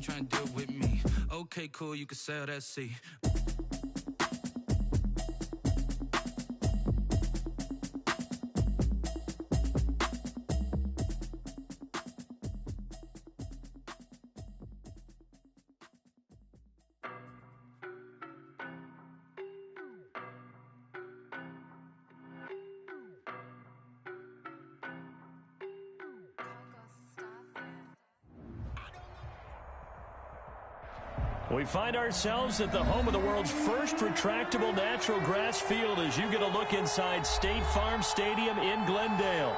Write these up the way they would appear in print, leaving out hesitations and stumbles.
ain't trying to deal with me. Okay, cool, you can sail that sea. We find ourselves at the home of the world's first retractable natural grass field as you get a look inside State Farm Stadium in Glendale.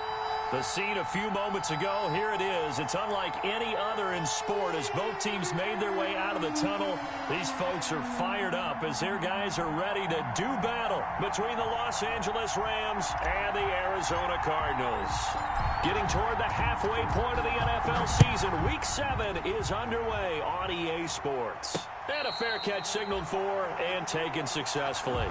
The scene a few moments ago, here it is. It's unlike any other in sport as both teams made their way out of the tunnel. These folks are fired up as their guys are ready to do battle between the Los Angeles Rams and the Arizona Cardinals. Getting toward the halfway point of the NFL season, Week 7 is underway on EA Sports. And a fair catch signaled for and taken successfully.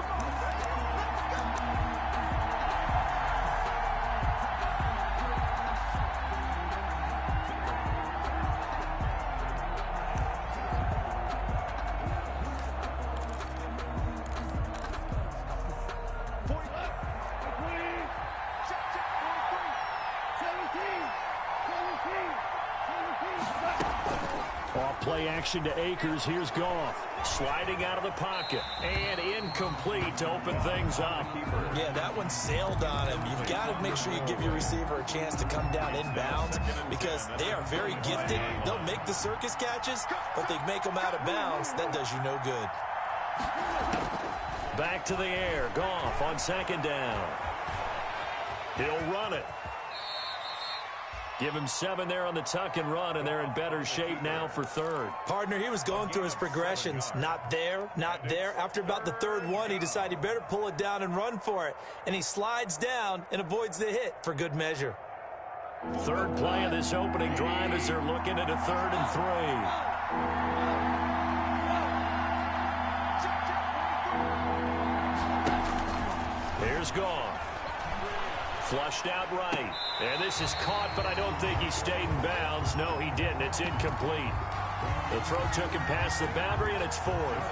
Play action to Akers. Here's Goff. Sliding out of the pocket. And incomplete to open things up. Yeah, that one sailed on him. You've got to make sure you give your receiver a chance to come down inbounds because they are very gifted. They'll make the circus catches, but they make them out of bounds. That does you no good. Back to the air. Goff on second down. He'll run it. Give him 7 there on the tuck and run, and they're in better shape now for third. Partner, he was going through his progressions. Not there, not there. After about the third one, he decided he better pull it down and run for it. And he slides down and avoids the hit for good measure. Third play of this opening drive as they're looking at a 3rd and 3. Here's Goff. Flushed out right. And this is caught, but I don't think he stayed in bounds. No, he didn't. It's incomplete. The throw took him past the boundary, and it's 4th.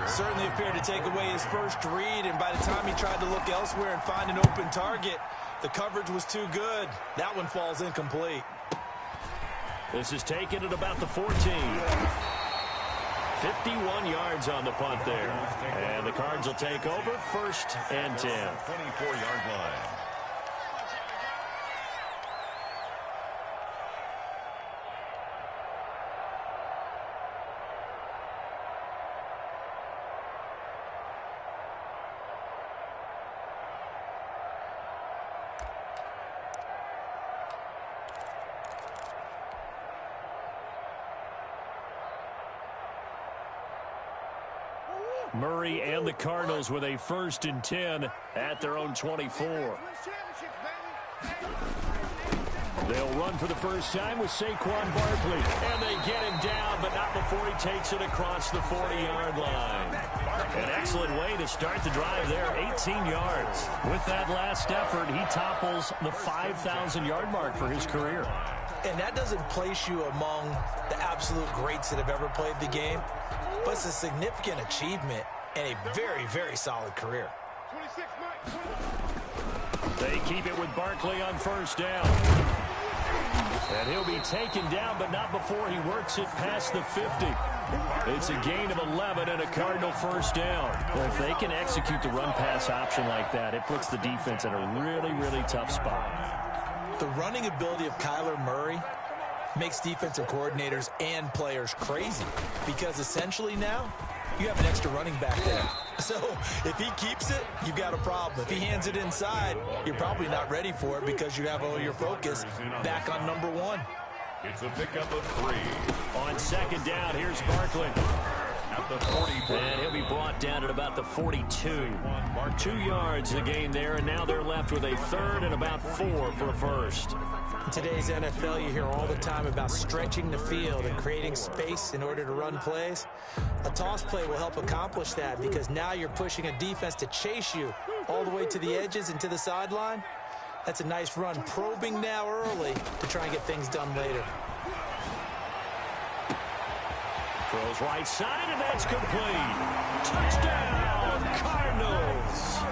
Certainly appeared to take away his first read, and by the time he tried to look elsewhere and find an open target, the coverage was too good. That one falls incomplete. This is taken at about the 14. 51 yards on the punt there. And the Cards will take over 1st and 10. 24-yard line. Murray and the Cardinals with a 1st and 10 at their own 24. They'll run for the first time with Saquon Barkley. And they get him down, but not before he takes it across the 40-yard line. An excellent way to start the drive there, 18 yards. With that last effort, he topples the 5,000-yard mark for his career. And that doesn't place you among the absolute greats that have ever played the game, but it's a significant achievement and a very, very solid career. They keep it with Barkley on 1st down. And he'll be taken down, but not before he works it past the 50. It's a gain of 11 and a Cardinal 1st down. Well, if they can execute the run-pass option like that, it puts the defense in a really, really tough spot. The running ability of Kyler Murray makes defensive coordinators and players crazy because essentially now you have an extra running back there. So if he keeps it, you've got a problem. If he hands it inside, you're probably not ready for it because you have all your focus back on number 1. It's a pickup of 3. On 2nd down, here's Barkley. At the 40. And he'll be brought down at about the 42. 2 yards the gain there, and now they're left with a 3rd and about 4 for a 1st. In today's NFL, you hear all the time about stretching the field and creating space in order to run plays. A toss play will help accomplish that because now you're pushing a defense to chase you all the way to the edges and to the sideline. That's a nice run, probing now early to try and get things done later. Throws right side, and that's complete. Touchdown, Cardinals.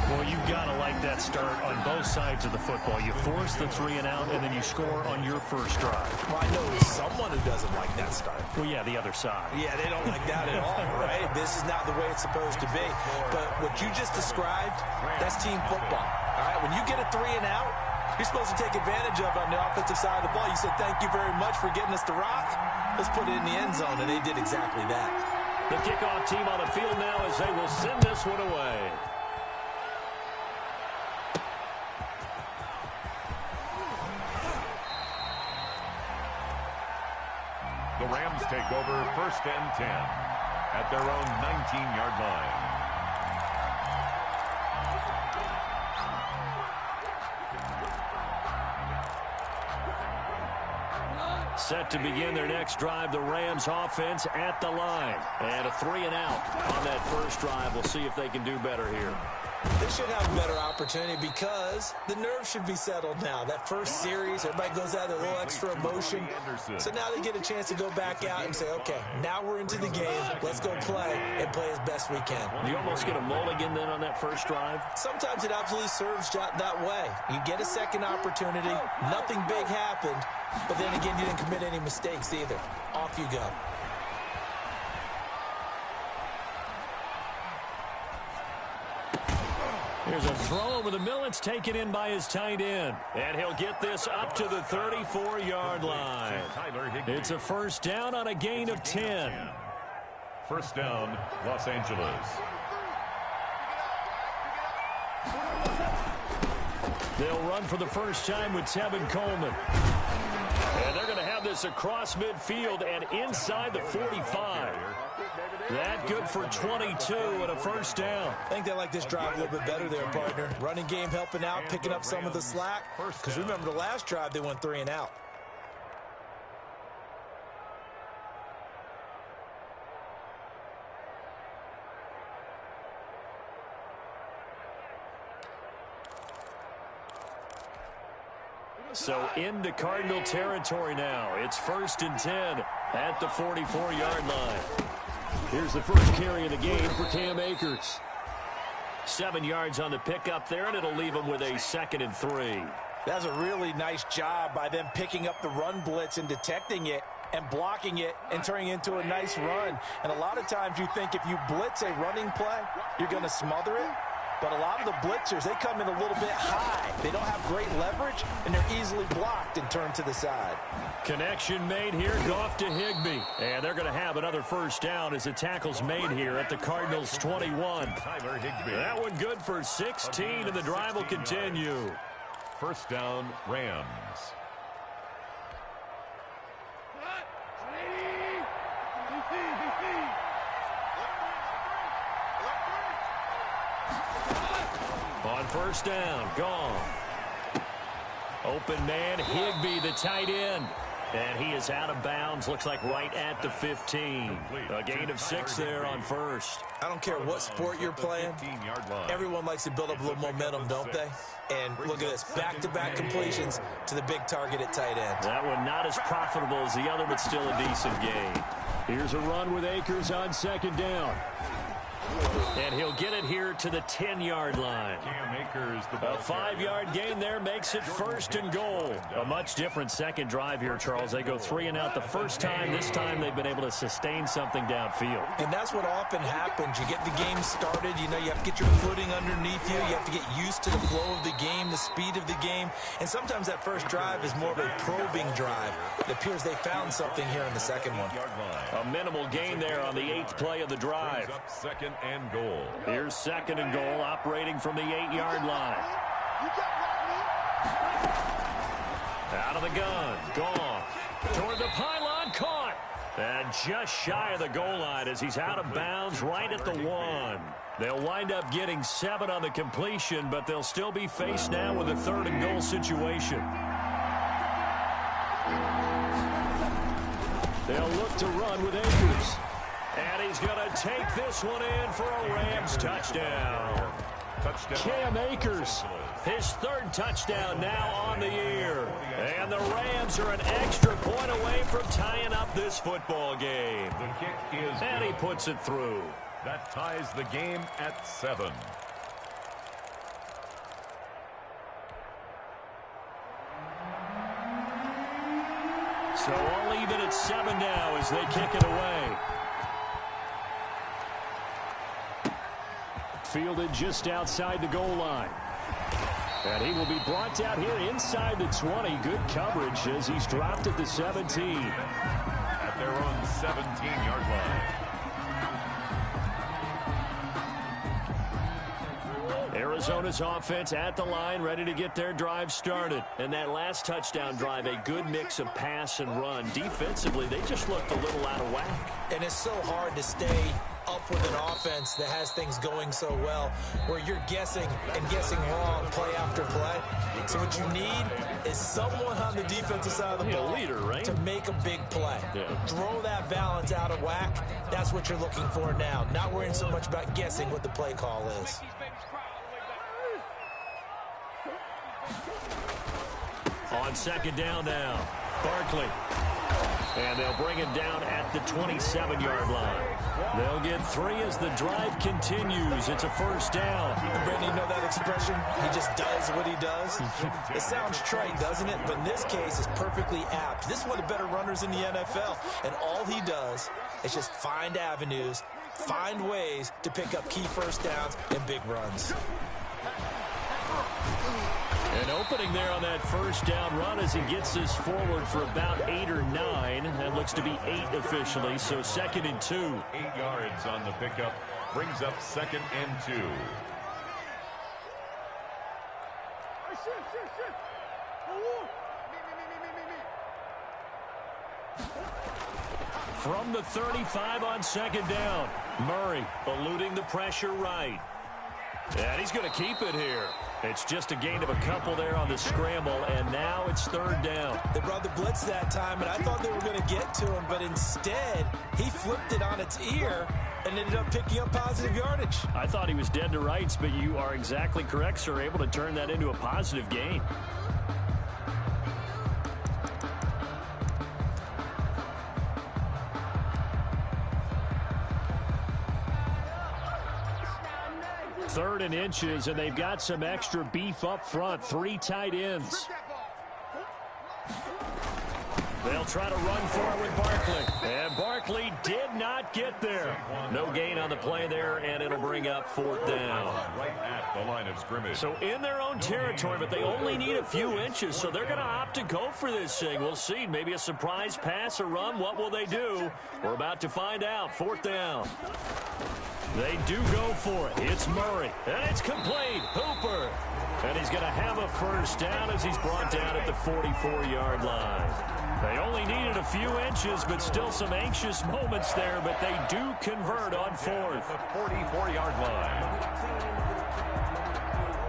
Well, you've got to like that start on both sides of the football. You force the 3 and out, and then you score on your first drive. Well, I know someone who doesn't like that start. Well, yeah, the other side. Yeah, they don't like that at all, right? This is not the way it's supposed to be. But what you just described, that's team football. All right, when you get a 3 and out, you're supposed to take advantage of on the offensive side of the ball. You said, thank you very much for getting us the rock. Let's put it in the end zone, and they did exactly that. The kickoff team on the field now as they will send this one away. The Rams take over 1st and 10 at their own 19-yard line. Set to begin their next drive, the Rams offense at the line. And a 3 and out on that first drive. We'll see if they can do better here. They should have a better opportunity because the nerves should be settled now. That first series, everybody goes out with a little extra emotion. So now they get a chance to go back out and say, okay, now we're into the game. Let's go play and play as best we can. You almost get a mulligan then on that first drive? Sometimes it absolutely serves that way. You get a second opportunity. Nothing big happened. But then again, you didn't commit any mistakes either. Off you go. Here's a throw over the middle. It's taken in by his tight end. And he'll get this up to the 34-yard line. It's a first down on a gain of 10. First down, Los Angeles. They'll run for the first time with Tevin Coleman. And they're going to have this across midfield and inside the 45. That good for 22 and a first down. I think they like this drive a little bit better there, partner. Running game helping out, picking up some of the slack. Because remember, the last drive, they went 3 and out. So into Cardinal territory now. It's 1st and 10 at the 44-yard line. Here's the first carry of the game for Cam Akers. 7 yards on the pickup there, and it'll leave him with a 2nd and 3. That's a really nice job by them picking up the run blitz and detecting it and blocking it and turning it into a nice run. And a lot of times you think if you blitz a running play, you're going to smother it. But a lot of the blitzers, they come in a little bit high. They don't have great leverage, and they're easily blocked and turned to the side. Connection made here, Goff to Higbee. And they're going to have another first down as the tackle's made here at the Cardinals' 21. That one good for 16, and the drive will continue. First down, Rams. On first down, gone. Open man, Higbee, the tight end. And he is out of bounds, looks like right at the 15. A gain of 6 there on first. I don't care what sport you're playing. Everyone likes to build up a little momentum, don't they? And look at this, back-to-back completions to the big target at tight end. That one not as profitable as the other, but still a decent gain. Here's a run with Akers on 2nd down. And he'll get it here to the 10-yard line. A 5-yard gain there makes it 1st and goal. A much different second drive here, Charles. They go 3 and out the first time. This time they've been able to sustain something downfield. And that's what often happens. You get the game started. You know, you have to get your footing underneath you. You have to get used to the flow of the game, the speed of the game. And sometimes that first drive is more of a probing drive. It appears they found something here in the second one. A minimal gain there on the 8th play of the drive. 2nd and goal. Here's 2nd and goal, operating from the 8-yard line. Out of the gun, gone. Toward the pylon, caught. And just shy of the goal line as he's out of bounds right at the 1. They'll wind up getting 7 on the completion, but they'll still be faced now with a 3rd and goal situation. They'll look to run with Akers. And he's going to take this one in for a Rams touchdown. Cam Akers, his 3rd touchdown now on the year. And the Rams Rams are an extra point away from tying up this football game. The kick is And he puts it through. That ties the game at 7. So all even at 7 now as they kick it away. Fielded just outside the goal line. And he will be brought down here inside the 20. Good coverage as he's dropped at the 17. At their own 17-yard line. Arizona's offense at the line, ready to get their drive started. And that last touchdown drive, a good mix of pass and run. Defensively, they just looked a little out of whack. And it's so hard to stay up with an offense that has things going so well, where you're guessing and guessing wrong play after play. So what you need is someone on the defensive side of the ball leader, right? to make a big play. Yeah. Throw that balance out of whack. That's what you're looking for now. Not worrying so much about guessing what the play call is. On second down now, Barkley. And they'll bring him down at the 27-yard line. They'll get 3 as the drive continues. It's a first down. Brandon, you know that expression? He just does what he does. It sounds trite, doesn't it? But in this case, it's perfectly apt. This is one of the better runners in the NFL. And all he does is just find avenues, find ways to pick up key first downs and big runs. An opening there on that first down run as he gets this forward for about 8 or 9. That looks to be 8 officially, so 2nd and 2. 8 yards on the pickup. Brings up 2nd and 2. From the 35 on 2nd down. Murray eluding the pressure right. And he's going to keep it here. It's just a gain of a couple there on the scramble, and now it's 3rd down. They brought the blitz that time, and I thought they were going to get to him, but instead, he flipped it on its ear and ended up picking up positive yardage. I thought he was dead to rights, but you are exactly correct, sir, able to turn that into a positive gain. Third and inches, and they've got some extra beef up front. 3 tight ends. They'll try to run for it with Barkley. And Barkley did not get there. No gain on the play there, and it'll bring up 4th down. Right at the line of scrimmage. So in their own territory, but they only need a few inches, so they're going to opt to go for this thing. We'll see. Maybe a surprise pass or run. What will they do? We're about to find out. 4th down. They do go for it. It's Murray. And it's complete. Hooper. And he's going to have a first down as he's brought down at the 44-yard line. They only needed a few inches, but still some anxious moments there, but they do convert on 4th. The 44-yard line.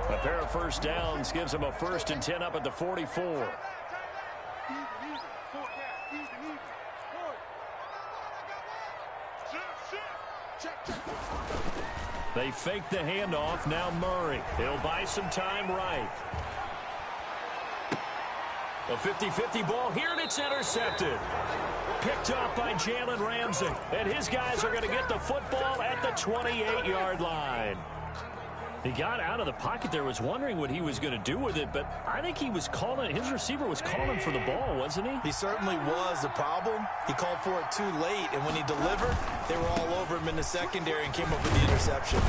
A pair of first downs gives them a 1st and 10 up at the 44. They fake the handoff. Now Murray. He'll buy some time right. A 50-50 ball here, and it's intercepted. Picked off by Jalen Ramsey. And his guys are going to get the football at the 28-yard line. He got out of the pocket there, was wondering what he was going to do with it, but I think he was calling, his receiver was calling for the ball, wasn't he? He certainly was. The problem, he called for it too late, and when he delivered, they were all over him in the secondary and came up with the interception.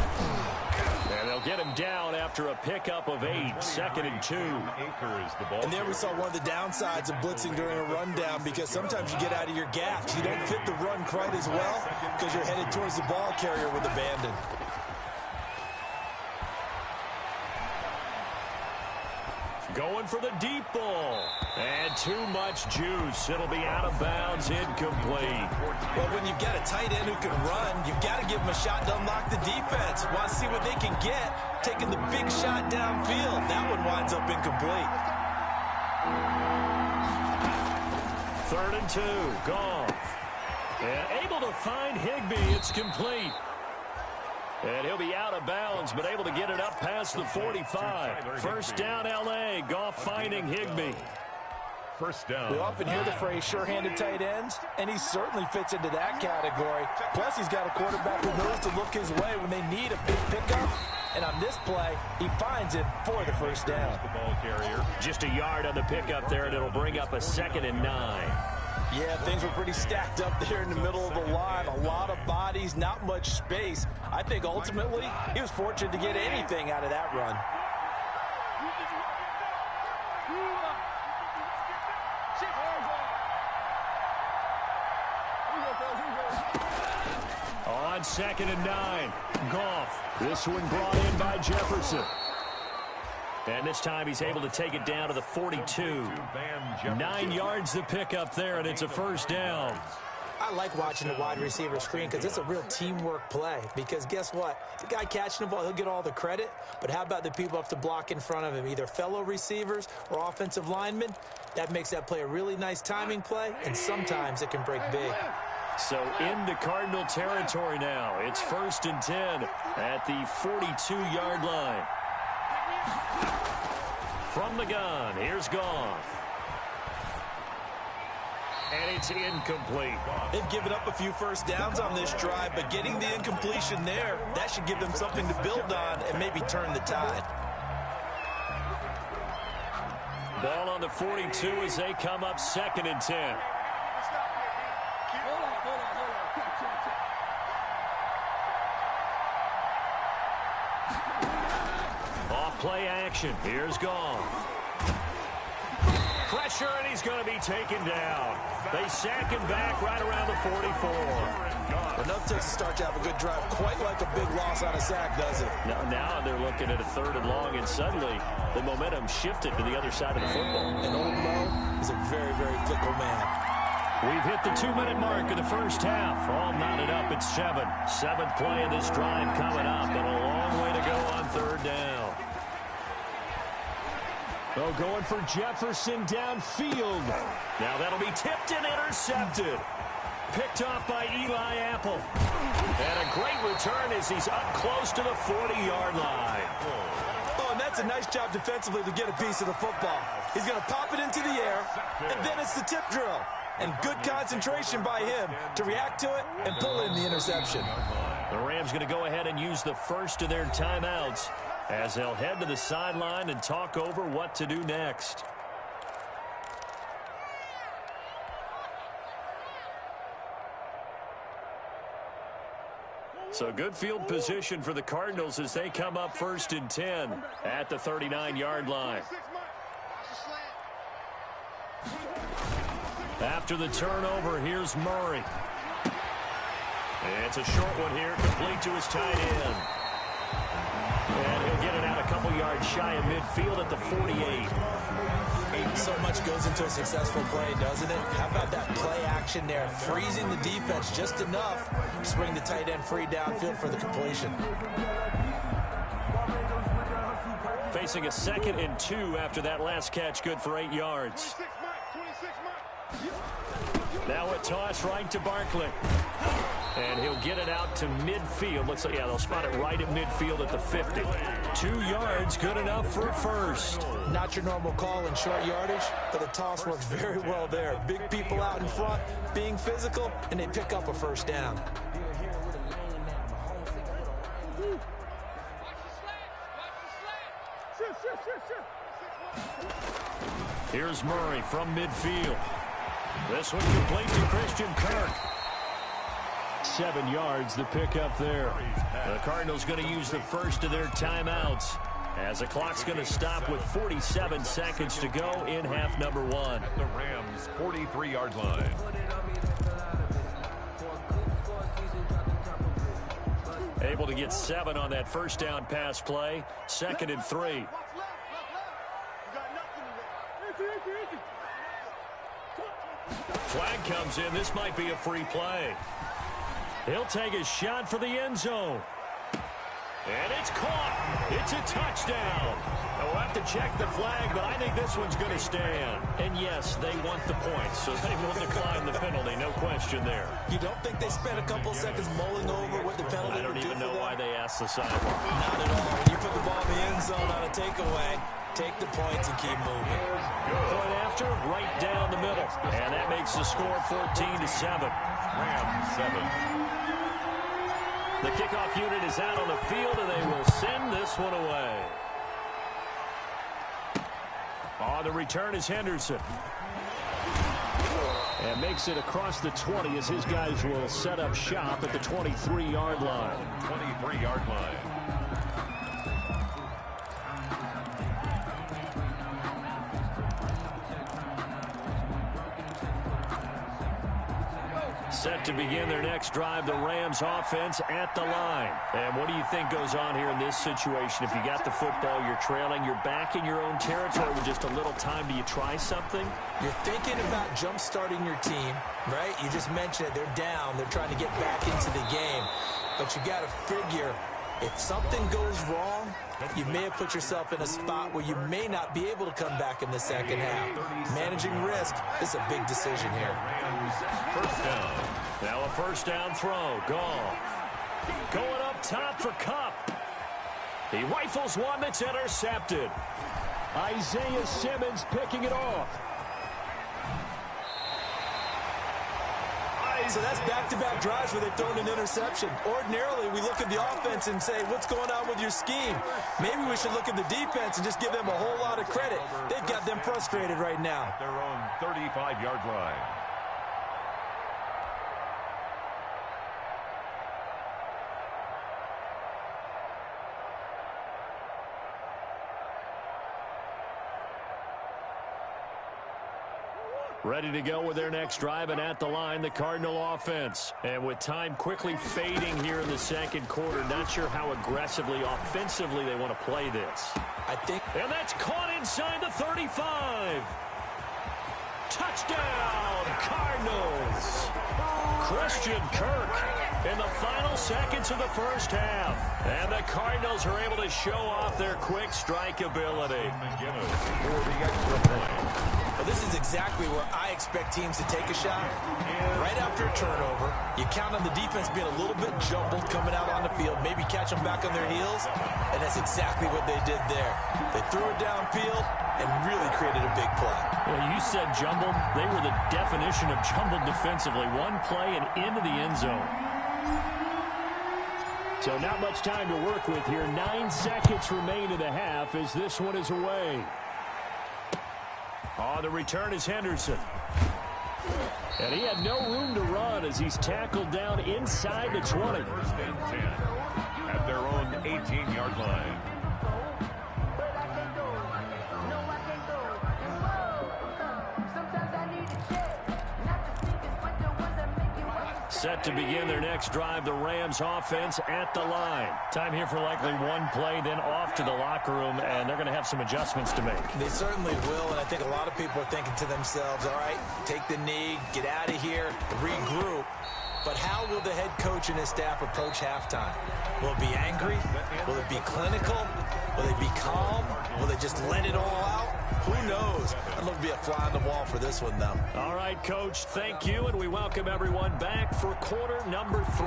And they'll get him down after a pickup of 8, 2nd and 2. And there we saw one of the downsides of blitzing during a rundown, because sometimes you get out of your gaps. You don't fit the run quite as well because you're headed towards the ball carrier with abandon. Going for the deep ball. And too much juice. It'll be out of bounds, incomplete. Well, when you've got a tight end who can run, you've got to give him a shot to unlock the defense. Want to see what they can get, taking the big shot downfield. That one winds up incomplete. 3rd and 2. Goff. And able to find Higbee. It's complete. And he'll be out of bounds, but able to get it up past the 45. First down, L.A. Goff finding Higbee. first down. We often hear the phrase sure-handed tight ends, and he certainly fits into that category. Plus, he's got a quarterback who knows to look his way when they need a big pickup. And on this play, he finds it for the first down. The ball carrier. Just a yard on the pickup there, and it'll bring up a 2nd and 9. Yeah, things were pretty stacked up there in the middle of the line. A lot of bodies, not much space. I think ultimately he was fortunate to get anything out of that run. On 2nd and 9, Goff. This one brought in by Jefferson. And this time he's able to take it down to the 42. 9 yards to pick up there, and it's a first down. I like watching the wide receiver screen because it's a real teamwork play. Because guess what? The guy catching the ball, he'll get all the credit. But how about the people up to block in front of him, either fellow receivers or offensive linemen? That makes that play a really nice timing play, and sometimes it can break big. So into Cardinal territory now. It's 1st and 10 at the 42-yard line. From the gun, here's Goff. And it's incomplete. They've given up a few first downs on this drive, but getting the incompletion there, that should give them something to build on and maybe turn the tide. Ball on the 42 as they come up 2nd and 10. Off-play action. Here's Goff. Pressure, and he's going to be taken down. They sack him back right around the 44. Enough takes to start to have a good drive. Quite like a big loss on a sack, does it? Now they're looking at a 3rd and long, and suddenly the momentum shifted to the other side of the football. And Old Mo is a very, very fickle man. We've hit the 2-minute mark of the first half. All knotted up at 7. 7th play of this drive coming up, and a long way to go on 3rd down. Oh, going for Jefferson downfield. Now that'll be tipped and intercepted. Picked off by Eli Apple. And a great return as he's up close to the 40-yard line. Oh, and that's a nice job defensively to get a piece of the football. He's going to pop it into the air, and then it's the tip drill. And good concentration by him to react to it and pull in the interception. The Rams going to go ahead and use the first of their timeouts as they'll head to the sideline and talk over what to do next. So good field position for the Cardinals as they come up 1st and 10 at the 39-yard line. After the turnover, here's Murray. It's a short one here, complete to his tight end. And he'll get it out a couple yards shy of midfield at the 48. So much goes into a successful play, doesn't it? How about that play action there? Freezing the defense just enough to bring the tight end free downfield for the completion. Facing a 2nd and 2 after that last catch, good for 8 yards. Now a toss right to Barkley. And he'll get it out to midfield. Looks like, yeah, they'll spot it right at midfield at the 50. 2 yards, good enough for a first. Not your normal call in short yardage, but the toss works very well there. Big people out in front, being physical, and they pick up a first down. Here's Murray from midfield. This one complete to Christian Kirk. 7 yards the pick up there. The Cardinals going to use the first of their timeouts as the clock's going to stop with 47 seconds to go in half number 1. The Rams' 43-yard line. Able to get 7 on that first down pass play. 2nd and 3. Flag comes in. This might be a free play. He'll take a shot for the end zone. And it's caught. It's a touchdown. We'll have to check the flag, but I think this one's going to stand. And yes, they want the points, so they will decline the penalty. No question there. You don't think they spent a couple seconds mulling over what the penalty I don't even know why they asked the sideline. Not at all. When you put the ball in the end zone on a takeaway, take the points and keep moving. Point after, right down the middle. And that makes the score 14-7. Rams 7. The kickoff unit is out on the field, and they will send this one away. On the return is Henderson. And makes it across the 20 as his guys will set up shop at the 23-yard line. 23-yard line. Set to begin their next drive, the Rams offense at the line. And what do you think goes on here in this situation? If you got the football, you're trailing, you're back in your own territory with just a little time. Do you try something? You're thinking about jump-starting your team, right? You just mentioned it. They're down. They're trying to get back into the game. But you got to figure, if something goes wrong, you may have put yourself in a spot where you may not be able to come back in the second half. Managing risk is a big decision here. First down. Now a first down throw. Goff going up top for Kupp. He rifles one that's intercepted. Isaiah Simmons picking it off. So that's back-to-back drives where they've thrown an interception. Ordinarily, we look at the offense and say, what's going on with your scheme? Maybe we should look at the defense and just give them a whole lot of credit. They've got them frustrated right now. Their own 35-yard line. Ready to go with their next drive, and at the line, the Cardinal offense. And with time quickly fading here in the second quarter, not sure how aggressively, offensively they want to play this. And that's caught inside the 35. Touchdown, Cardinals. Christian Kirk in the final seconds of the first half. And the Cardinals are able to show off their quick strike ability. For the extra point. Well, this is exactly where I expect teams to take a shot. Right after a turnover, you count on the defense being a little bit jumbled coming out on the field, maybe catch them back on their heels, and that's exactly what they did there. They threw it downfield and really created a big play. Well, you said jumbled. They were the definition of jumbled defensively. One play and into the end zone. So not much time to work with here. 9 seconds remain in the half as this one is away. On the return is Henderson. And he had no room to run as he's tackled down inside the 20. First and 10 at their own 18-yard line. Set to begin their next drive, the Rams offense at the line. Time here for likely one play, then off to the locker room, and they're going to have some adjustments to make. They certainly will, and I think a lot of people are thinking to themselves, all right, take the knee, get out of here, regroup. But how will the head coach and his staff approach halftime? Will it be angry? Will it be clinical? Will they be calm? Will they just let it all out? Who knows? I'd love to be a fly on the wall for this one, though. All right, Coach, thank you, and we welcome everyone back for quarter number 3.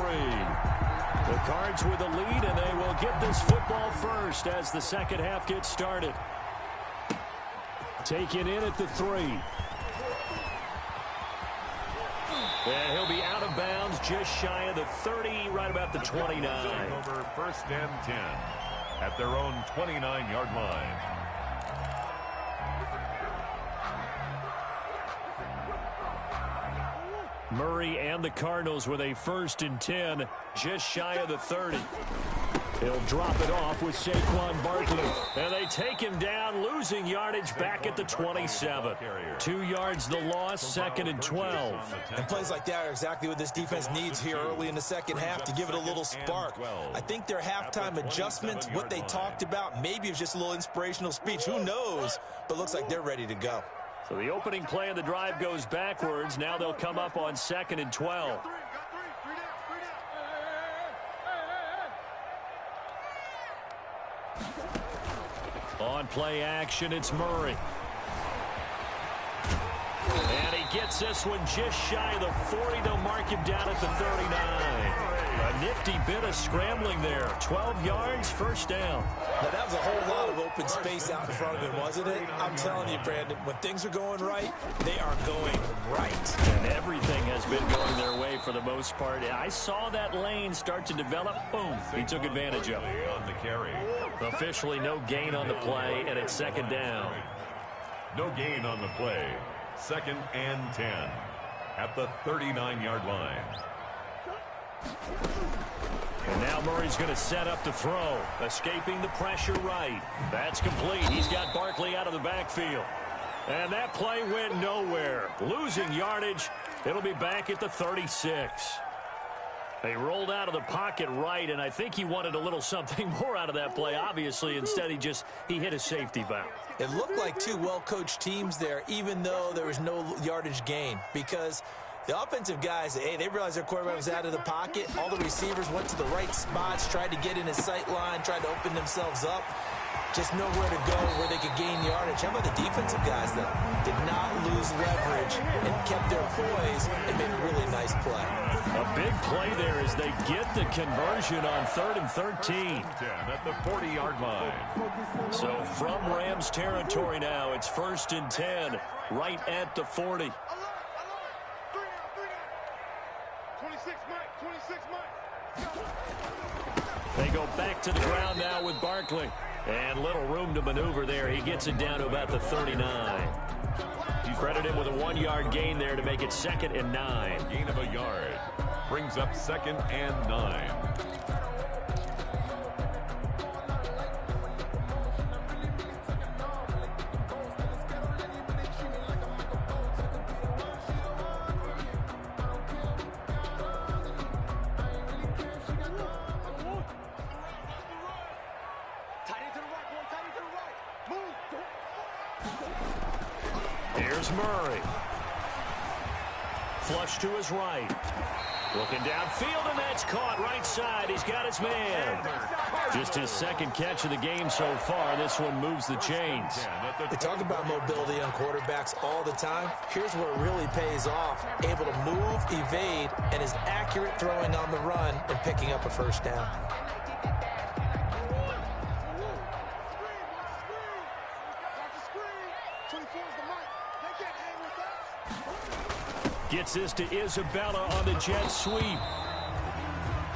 The Cards with the lead, and they will get this football first as the second half gets started. Taken in at the 3. And he'll be out of bounds just shy of the 30, right about the 29. Over first and 10 at their own 29-yard line. Murray and the Cardinals with a first and 10, just shy of the 30. He'll drop it off with Saquon Barkley. And they take him down, losing yardage back at the 27. 2 yards the loss, second and 12. And plays like that are exactly what this defense needs here early in the second half to give it a little spark. I think their halftime adjustments, what they talked about, maybe it was just a little inspirational speech. Who knows? But looks like they're ready to go. So the opening play of the drive goes backwards. Now they'll come up on second and 12. On play action, it's Murray. And he gets this one just shy of the 40. They'll mark him down at the 39. A nifty bit of scrambling there. 12 yards, first down. Now, that was a whole lot of open space out in front of him, wasn't it? I'm telling you, Brandon, when things are going right, they are going right. And everything has been going their way for the most part. I saw that lane start to develop. Boom. He took advantage of it. On the carry. Officially no gain on the play, and it's second down. No gain on the play. 2nd and 10 at the 39-yard line. And now Murray's going to set up to throw. Escaping the pressure right. That's complete. He's got Barkley out of the backfield. And that play went nowhere. Losing yardage. It'll be back at the 36. They rolled out of the pocket right, and I think he wanted a little something more out of that play, obviously. Instead, he hit a safety valve. It looked like two well-coached teams there, even though there was no yardage gain, because the offensive guys, hey, they realized their quarterback was out of the pocket. All the receivers went to the right spots, tried to get in his sight line, tried to open themselves up. Just nowhere to go where they could gain yardage. How about the defensive guys, though? Did not lose leverage and kept their poise and made a really nice play. A big play there as they get the conversion on 3rd and 13. 10 at the 40-yard line. So from Rams territory now, it's 1st and 10 right at the 40. 26 Mike. They go back to the ground now with Barkley. And little room to maneuver there. He gets it down to about the 39. You credit him with a 1-yard gain there to make it 2nd and 9. Gain of a yard. Brings up 2nd and 9. Here's Murray. Flush to his right. Looking downfield, and that's caught right side. He's got his man. Just his 2nd catch of the game so far. This one moves the chains. They talk about mobility on quarterbacks all the time. Here's where it really pays off. Able to move, evade, and is accurate throwing on the run and picking up a first down. Gets this to Isabella on the jet sweep.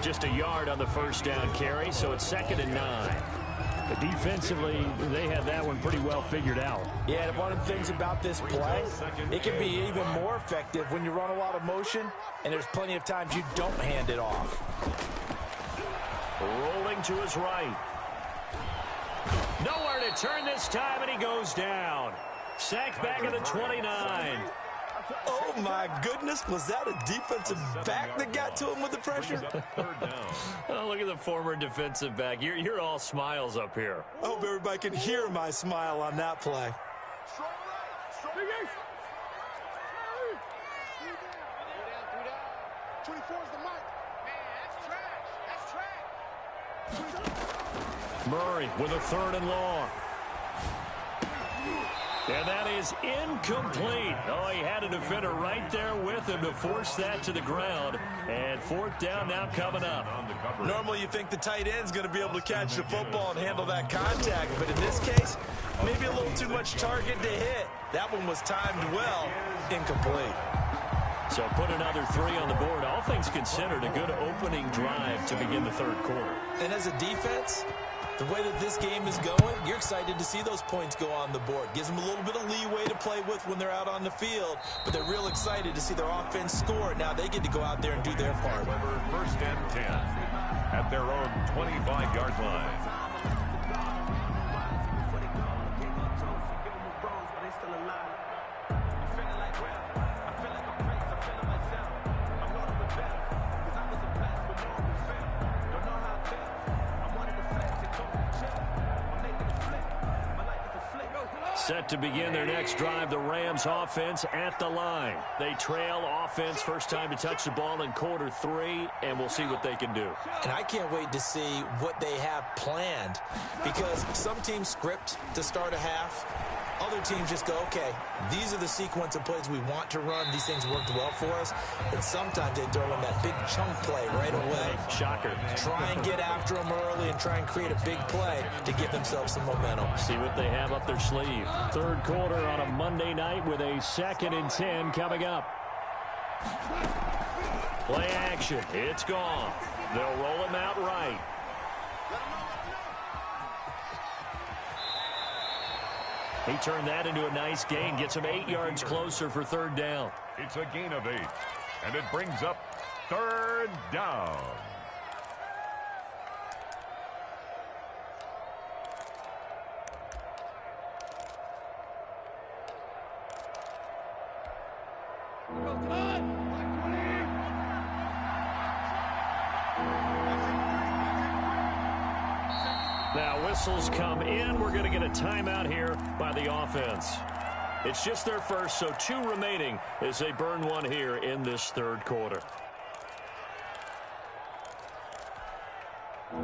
Just a yard on the first down carry, so it's 2nd and 9. But defensively, they had that one pretty well figured out. Yeah, and one of the things about this play, it can be even more effective when you run a lot of motion, and there's plenty of times you don't hand it off. Rolling to his right. Nowhere to turn this time, and he goes down. Sacked back at the 29. Oh, my goodness. Was that a defensive back that got to him with the pressure? Oh, look at the former defensive back. You're all smiles up here. I hope everybody can hear my smile on that play. Murray with a 3rd and long. And that is incomplete. Oh, he had a defender right there with him to force that to the ground. And 4th down now coming up. Normally you think the tight end's going to be able to catch the football and handle that contact. But in this case, maybe a little too much target to hit. That one was timed well. Incomplete. So put another 3 on the board. All things considered, a good opening drive to begin the 3rd quarter. And as a defense, the way that this game is going, you're excited to see those points go on the board. Gives them a little bit of leeway to play with when they're out on the field, but they're real excited to see their offense score. Now they get to go out there and do their part. 1st and 10 at their own 25-yard line. Set to begin their next drive, the Rams offense at the line. They trail offense, first time to touch the ball in quarter 3, and we'll see what they can do. And I can't wait to see what they have planned, because some teams script to start a half, other teams just go, okay, these are the sequence of plays we want to run. These things worked well for us. And sometimes they throw in that big chunk play right away. Shocker. Try and get after them early and try and create a big play to give themselves some momentum. See what they have up their sleeve. Third quarter on a Monday night with a 2nd and 10 coming up. Play action. It's gone. They'll roll him out right. He turned that into a nice gain. Gets him 8 yards closer for 3rd down. It's a gain of 8, and it brings up 3rd down. Now whistles come in. We're going to get a timeout here by the offense. It's just their first, so 2 remaining as they burn one here in this 3rd quarter.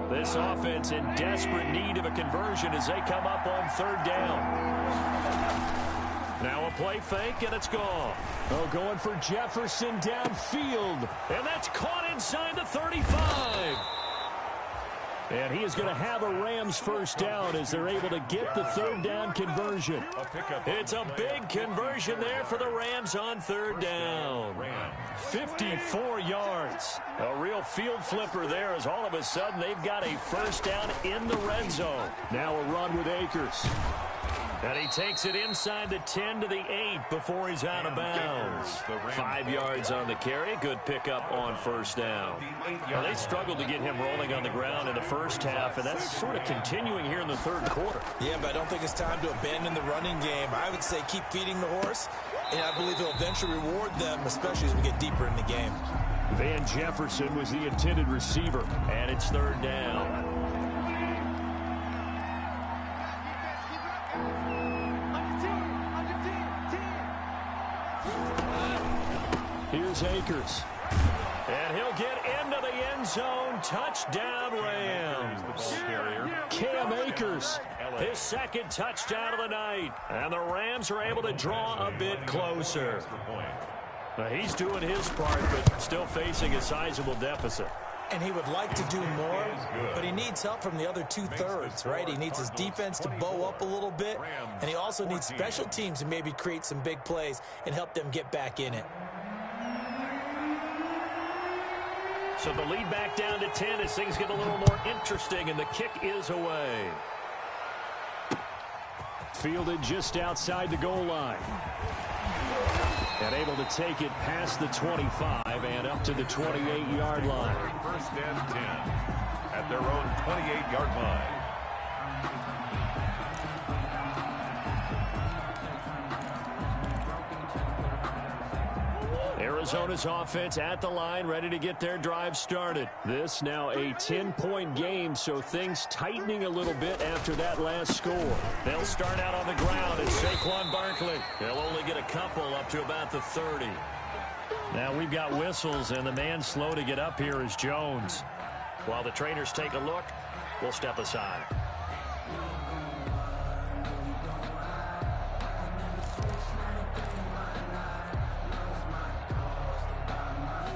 This offense in desperate need of a conversion as they come up on 3rd down. Now a play fake, and it's gone. Oh, going for Jefferson downfield. And that's caught inside the 35. And he is going to have a Rams 1st down as they're able to get the 3rd down conversion. It's a big conversion there for the Rams on 3rd down. 54 yards. A real field flipper there as all of a sudden they've got a 1st down in the red zone. Now a run with Akers. And he takes it inside the 10 to the 8 before he's out of bounds. 5 yards on the carry. Good pickup on 1st down. Now, they struggled to get him rolling on the ground in the first half, and that's sort of continuing here in the 3rd quarter. Yeah, but I don't think it's time to abandon the running game. I would say keep feeding the horse, and I believe he'll eventually reward them, especially as we get deeper in the game. Van Jefferson was the intended receiver, and it's 3rd down. Here's Akers. And he'll get into the end zone. Touchdown, Rams. Cam Akers, his 2nd touchdown of the night. And the Rams are able to draw a bit closer. Now, he's doing his part, but still facing a sizable deficit. And he would like to do more, but he needs help from the other 2/3, right? He needs his defense to bow up a little bit, and he also needs special teams to maybe create some big plays and help them get back in it. So the lead back down to 10 as things get a little more interesting, and the kick is away. Fielded just outside the goal line. And able to take it past the 25 and up to the 28-yard line. 1st and 10 at their own 28-yard line. Arizona's offense at the line, ready to get their drive started. This now a 10-point game, so things tightening a little bit after that last score. They'll start out on the ground as Saquon Barkley. They'll only get a couple up to about the 30. Now we've got whistles, and the man slow to get up here is Jones. While the trainers take a look, we'll step aside.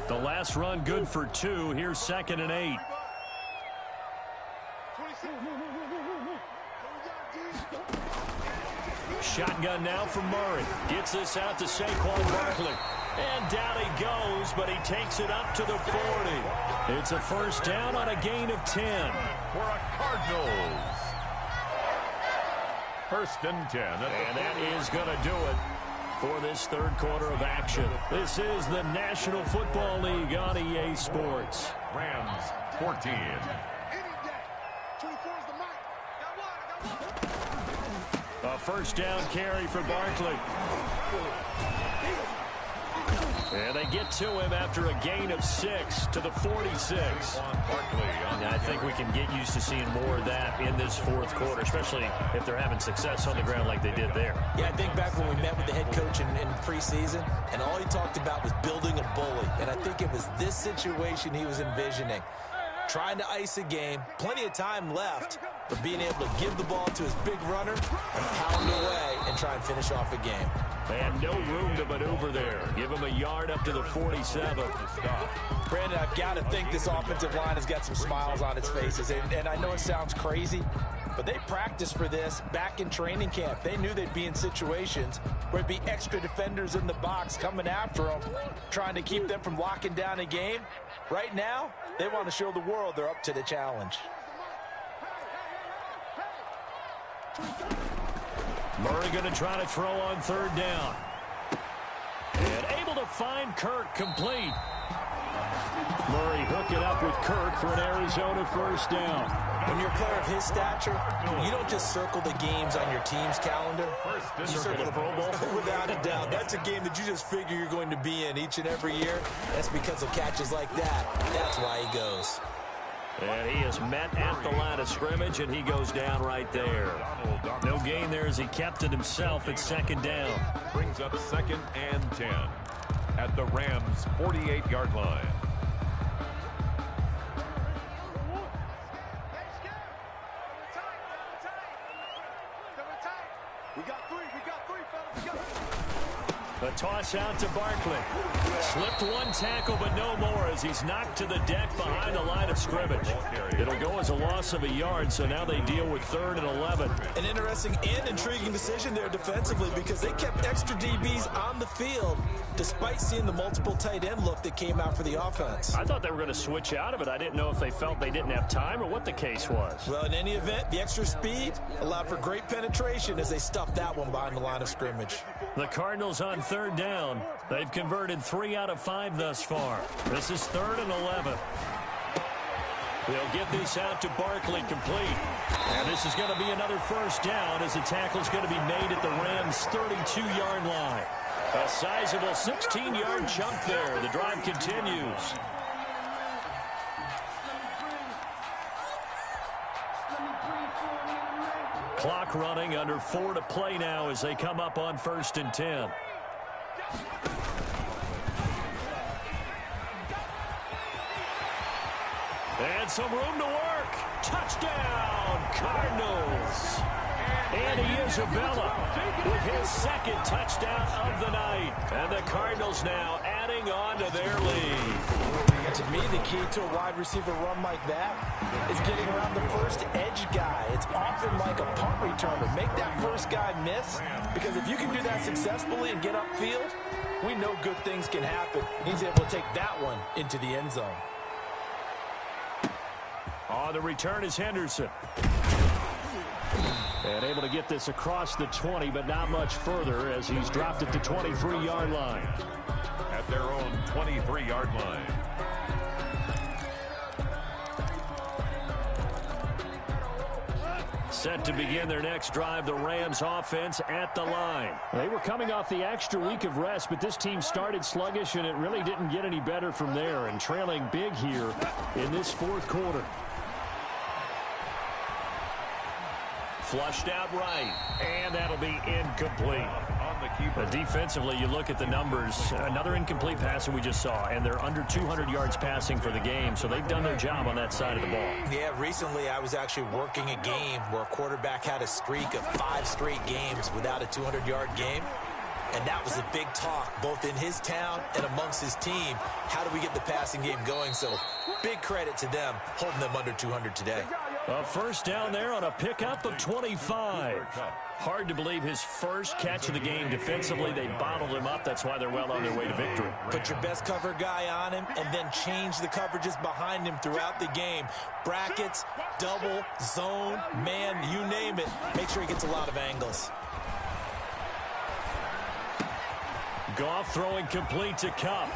The last run good for 2. Here's 2nd and 8. Shotgun now from Murray. Gets this out to Saquon Barkley. And down he goes, but he takes it up to the 40. It's a 1st down on a gain of 10. For a Cardinals. 1st and 10. And that is going to do it for this 3rd quarter of action. This is the National Football League on EA Sports. Rams 14. A 1st down carry for Barkley. And they get to him after a gain of 6 to the 46. I think we can get used to seeing more of that in this 4th quarter, especially if they're having success on the ground like they did there. Yeah, I think back when we met with the head coach in preseason, and all he talked about was building a bully. And I think it was this situation he was envisioning. trying to ice a game, plenty of time left, but being able to give the ball to his big runner and pound away and try and finish off a game. And no room to maneuver there. Give him a yard up to the 47. Brandon, I've got to think this offensive line has got some smiles on its faces. And I know it sounds crazy, but they practiced for this back in training camp. They knew they'd be in situations where it'd be extra defenders in the box coming after them, trying to keep them from locking down a game. Right now, they want to show the world they're up to the challenge. Murray going to try to throw on third down. And able to find Kirk complete. Murray hooking up with Kirk for an Arizona first down. When you're a player of his stature, you don't just circle the games on your team's calendar. You circle the Pro Bowl. Without a doubt. That's a game that you just figure you're going to be in each and every year. That's because of catches like that. That's why he goes. And he is met at the line of scrimmage, and he goes down right there. No gain there as he kept it himself at second down. Brings up 2nd and 10 at the Rams' 48-yard line. A toss out to Barkley. Slipped one tackle, but no more as he's knocked to the deck behind the line of scrimmage. It'll go as a loss of a yard, so now they deal with 3rd and 11. An interesting and intriguing decision there defensively because they kept extra DBs on the field despite seeing the multiple tight end look that came out for the offense. I thought they were going to switch out of it. I didn't know if they felt they didn't have time or what the case was. Well, in any event, the extra speed allowed for great penetration as they stuffed that one behind the line of scrimmage. The Cardinals on third down. They've converted 3 out of 5 thus far. This is 3rd and 11. They'll get this out to Barkley complete. And this is going to be another first down as the tackle's going to be made at the Rams' 32-yard line. A sizable 16-yard chunk there. The drive continues. Clock running, under 4 to play now as they come up on 1st and 10. And some room to work. Touchdown, Cardinals. And Isabella with his 2nd touchdown of the night. And the Cardinals now adding on to their lead. To me, the key to a wide receiver run like that is getting around the first edge guy. It's often like a punt returner. Make that first guy miss, because if you can do that successfully and get upfield, we know good things can happen. He's able to take that one into the end zone. On the return is Henderson. And able to get this across the 20, but not much further as he's dropped at the 23-yard line. At their own 23-yard line. Set to begin their next drive, the Rams offense at the line. They were coming off the extra week of rest, but this team started sluggish, and it really didn't get any better from there, and trailing big here in this 4th quarter. Flushed out right, and that'll be incomplete. Defensively, you look at the numbers. Another incomplete passer we just saw, and they're under 200 yards passing for the game, so they've done their job on that side of the ball. Yeah, recently I was actually working a game where a quarterback had a streak of 5 straight games without a 200-yard game. And that was a big talk, both in his town and amongst his team. How do we get the passing game going? So big credit to them, holding them under 200 today. A first down there on a pickup of 25. Hard to believe his first catch of the game defensively. They bottled him up. That's why they're well on their way to victory. Put your best cover guy on him and then change the coverages behind him throughout the game. Brackets, double, zone, man, you name it. Make sure he gets a lot of angles. Goff throwing complete to Kupp.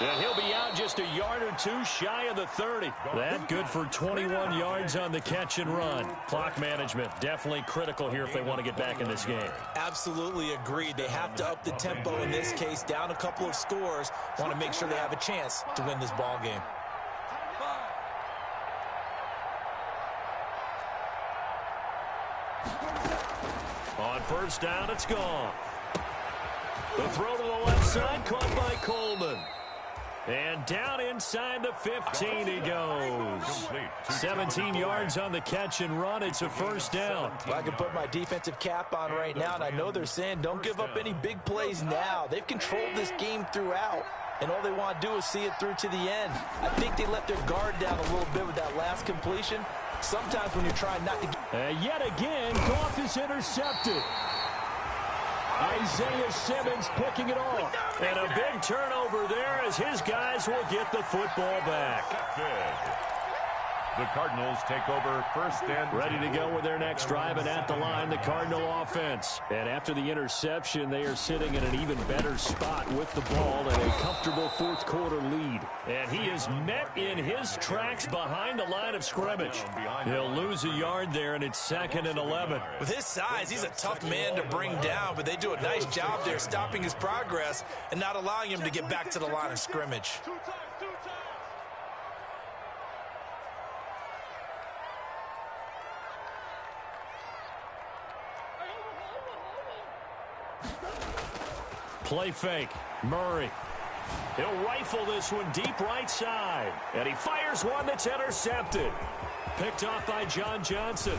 And he'll be out just a yard or 2 shy of the 30. That good for 21 yards on the catch and run. Clock management definitely critical here if they want to get back in this game. Absolutely agreed. They have to up the tempo in this case, down a couple of scores. Want to make sure they have a chance to win this ball game. On first down, it's gone. The throw to the left side, caught by Coleman. And down inside the 15 he goes. 17 yards on the catch and run. It's a first down. Well, I can put my defensive cap on right now, and I know they're saying don't give up any big plays now. They've controlled this game throughout, and all they want to do is see it through to the end. I think they let their guard down a little bit with that last completion. Sometimes when you're trying not to get... Yet again, Goff is intercepted. Isaiah Simmons picking it off. And a big turnover there as his guys will get the football back. The Cardinals take over first and... Ready to go with their next drive, and at the line, the Cardinal offense. And after the interception, they are sitting in an even better spot with the ball and a comfortable fourth quarter lead. And he is met in his tracks behind the line of scrimmage. He'll lose a yard there, and it's 2nd and 11. With his size, he's a tough man to bring down, but they do a nice job there stopping his progress and not allowing him to get back to the line of scrimmage. Play fake. Murray. He'll rifle this one deep right side. And he fires one that's intercepted. Picked off by John Johnson.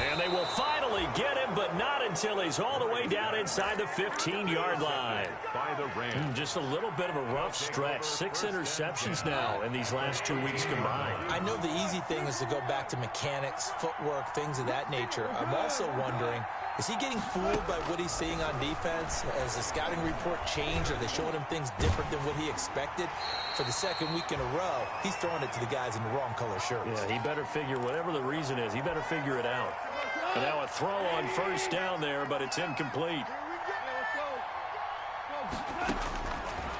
And they will finally get him, but not until he's all the way down inside the 15-yard line. By the Rams. Just a little bit of a rough stretch. 6 interceptions now in these last 2 weeks combined. I know the easy thing is to go back to mechanics, footwork, things of that nature. I'm also wondering, is he getting fooled by what he's seeing on defense? Has the scouting report changed? Are they showing him things different than what he expected? For the second week in a row, he's throwing it to the guys in the wrong color shirts. Yeah, he better figure, whatever the reason is, he better figure it out. And now a throw on first down there, but it's incomplete.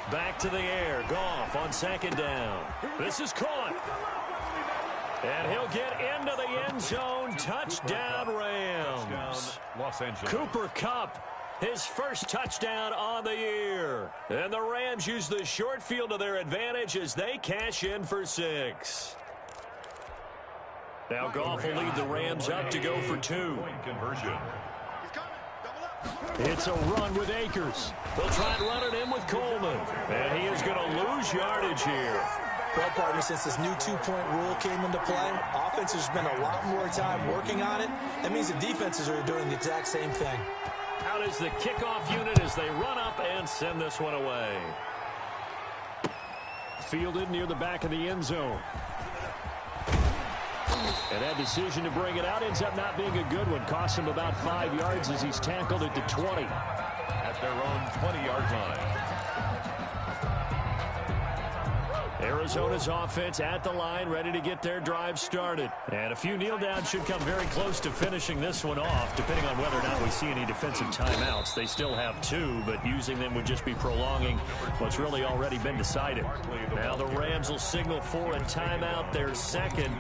Back to the air. Goff on 2nd down. This is caught. And he'll get into the end zone. Touchdown, Rams. Los Angeles. Cooper Kupp, his first touchdown on the year. And the Rams use the short field to their advantage as they cash in for 6. Now Goff will lead the Rams up to go for 2. Point conversion. It's a run with Akers. They'll try and run it in with Coleman. And he is going to lose yardage here. Well, partner, since this new two-point rule came into play, offenses spend a lot more time working on it. That means the defenses are doing the exact same thing. Out is the kickoff unit as they run up and send this one away. Fielded near the back of the end zone. And that decision to bring it out ends up not being a good one. Costs him about 5 yards as he's tackled at the 20. At their own 20-yard line. Arizona's offense at the line, ready to get their drive started. And a few kneel downs should come very close to finishing this one off, depending on whether or not we see any defensive timeouts. They still have 2, but using them would just be prolonging what's really already been decided. Now the Rams will signal for a timeout, their 2nd,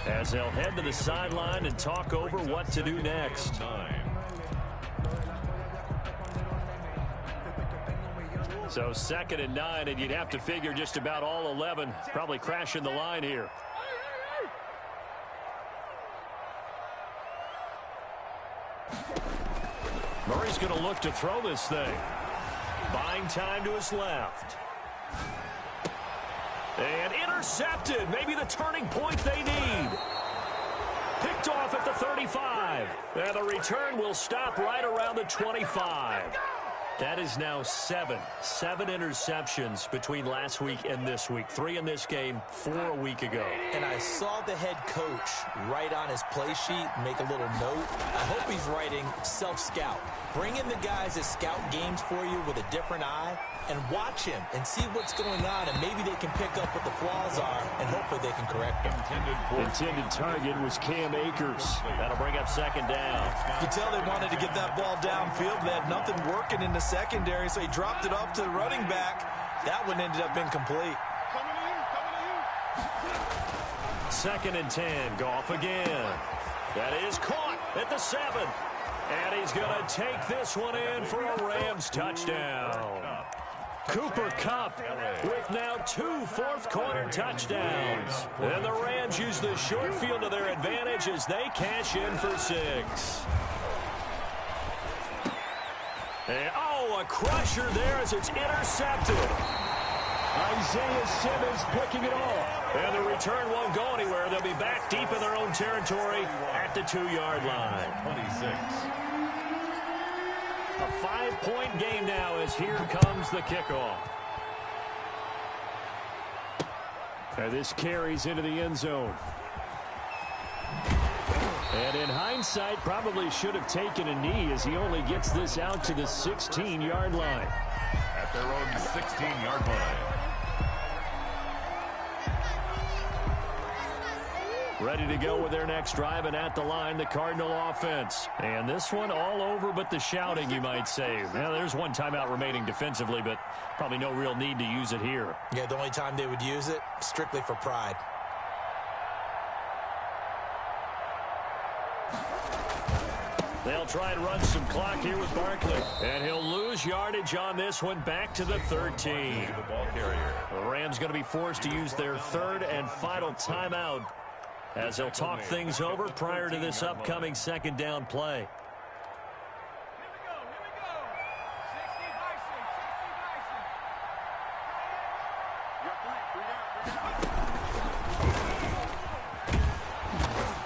as they'll head to the sideline and talk over what to do next. So 2nd and 9, and you'd have to figure just about all 11 probably crashing the line here. Murray's going to look to throw this thing. Buying time to his left. And intercepted. Maybe the turning point they need. Picked off at the 35. And the return will stop right around the 25. That is now 7 interceptions between last week and this week. 3 in this game, 4 a week ago. And I saw the head coach write on his play sheet, make a little note. I hope he's writing self-scout. Bring in the guys that scout games for you with a different eye and watch him and see what's going on, and maybe they can pick up what the flaws are, and hopefully they can correct them. Intended target was Cam Akers. That'll bring up 2nd down. You can tell they wanted to get that ball downfield. They had nothing working in the secondary, so he dropped it up to the running back. That one ended up incomplete. 2nd and 10. Goff again. That is caught at the 7. And he's going to take this one in for a Rams touchdown. Cooper Kupp with now 2 fourth-quarter touchdowns. And the Rams use the short field to their advantage as they cash in for 6. And, a crusher there as it's intercepted. Isaiah Simmons picking it off. And the return won't go anywhere. They'll be back deep in their own territory at the 2-yard line. 26. A 5-point game now as here comes the kickoff. And this carries into the end zone. And in hindsight, probably should have taken a knee as he only gets this out to the 16-yard line. At their own 16-yard line. Ready to go with their next drive, and at the line, the Cardinal offense. And this one all over but the shouting, you might say. Well, there's one timeout remaining defensively, but probably no real need to use it here. Yeah, the only time they would use it, strictly for pride. They'll try and run some clock here with Barkley. And he'll lose yardage on this one, back to the 13. The ball carrier. The Rams going to be forced to use their third and final timeout as they'll talk things over prior to this upcoming second down play.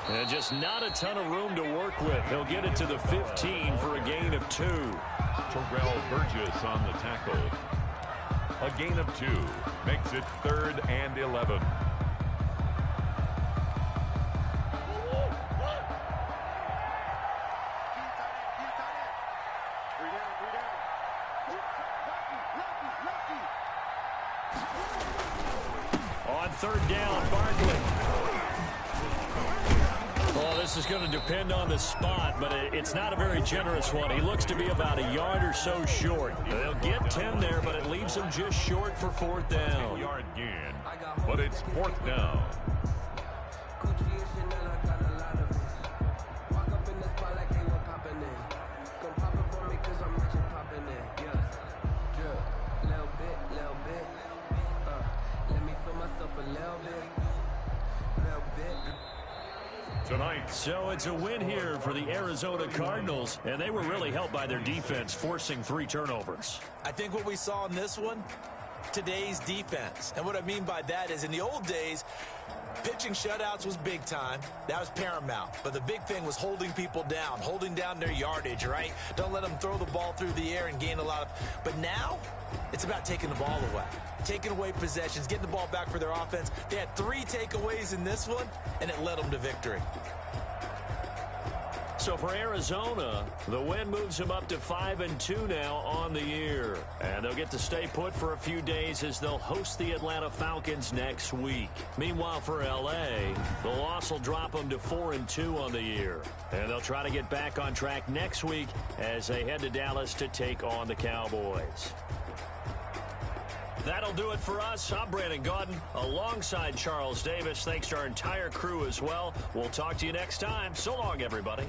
And just not a ton of room to work with. He'll get it to the 15 for a gain of 2. Terrell Burgess on the tackle. A gain of 2 makes it 3rd and 11. On 3rd down, Barkley. Well, this is going to depend on the spot, but it's not a very generous one. He looks to be about a yard or so short. They'll get 10 there, but it leaves them just short for 4th down. 10-yard gain, but it's 4th down. Tonight. So it's a win here for the Arizona Cardinals, and they were really helped by their defense, forcing 3 turnovers. I think what we saw in this one, today's defense. And what I mean by that is in the old days, pitching shutouts was big time. That was paramount. But the big thing was holding people down, holding down their yardage, right? Don't let them throw the ball through the air and gain a lot of... But now, it's about taking the ball away. Taking away possessions, getting the ball back for their offense. They had 3 takeaways in this one, and it led them to victory. So for Arizona, the win moves them up to 5-2 now on the year. And they'll get to stay put for a few days as they'll host the Atlanta Falcons next week. Meanwhile, for L.A., the loss will drop them to 4-2 on the year. And they'll try to get back on track next week as they head to Dallas to take on the Cowboys. That'll do it for us. I'm Brandon Gaudin alongside Charles Davis. Thanks to our entire crew as well. We'll talk to you next time. So long, everybody.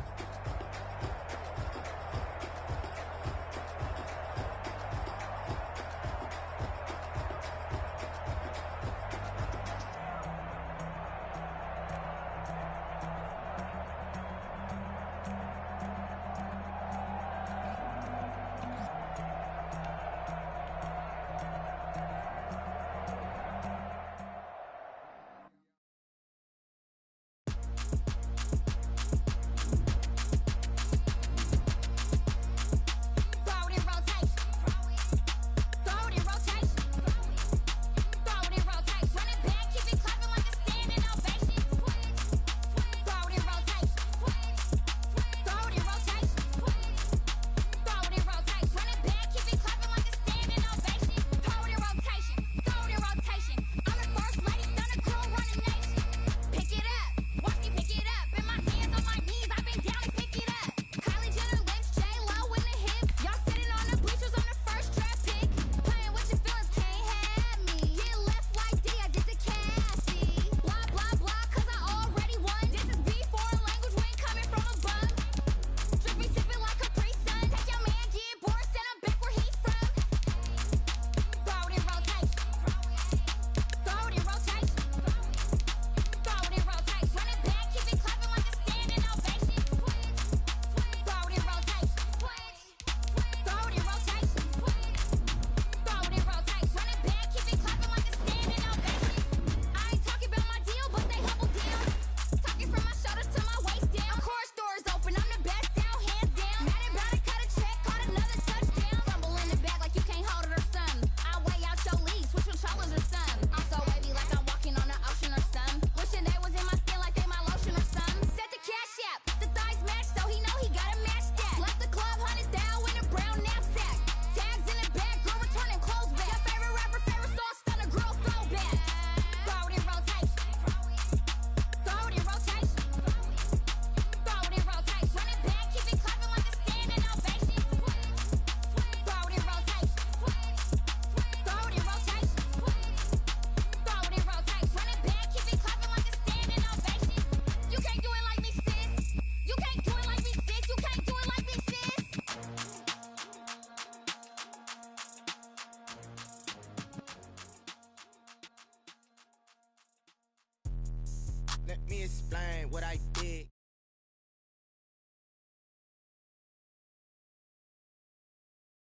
me explain what I did.